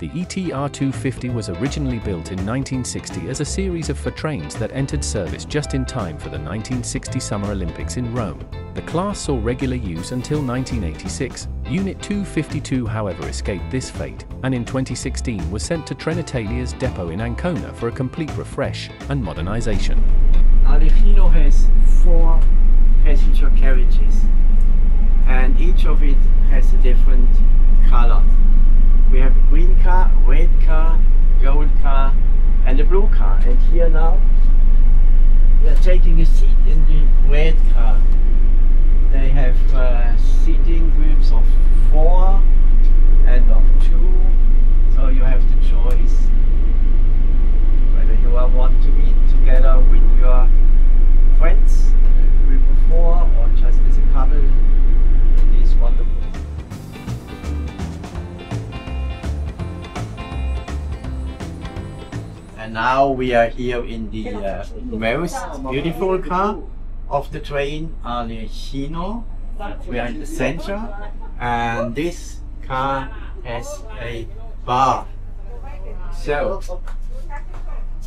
The ETR 250 was originally built in 1960 as a series of 4 trains that entered service just in time for the 1960 Summer Olympics in Rome. The class saw regular use until 1986. Unit 252, however, escaped this fate, and in 2016 was sent to Trenitalia's depot in Ancona for a complete refresh and modernization. Arlecchino has 4 passenger carriages, and each of it has a different color. We have a green car, red car, gold car and a blue car. And here now we are taking a seat in the red car. They have seating groups of 4 and of 2, so you have the choice whether you want to meet together with your friends in a group of 4 or just as a couple in these wonderful. And now we are here in the most beautiful car of the Train Arlecchino. We are in the center, and this car has a bar. So,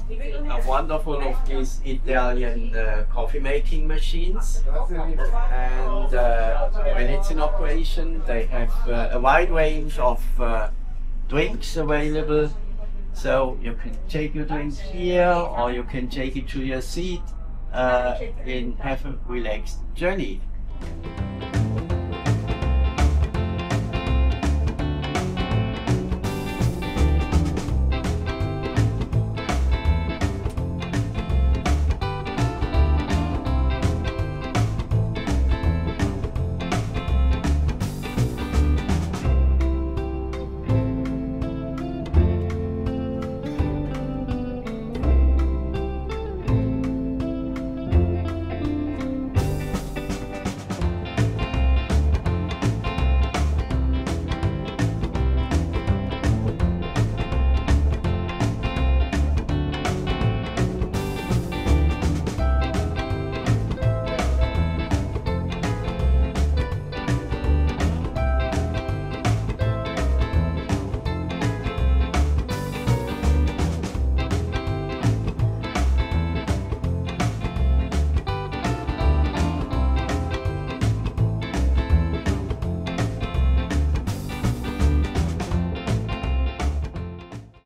a wonderful of these Italian coffee making machines, and when it's in operation they have a wide range of drinks available. So you can take your drinks here, or you can take it to your seat and have a relaxed journey.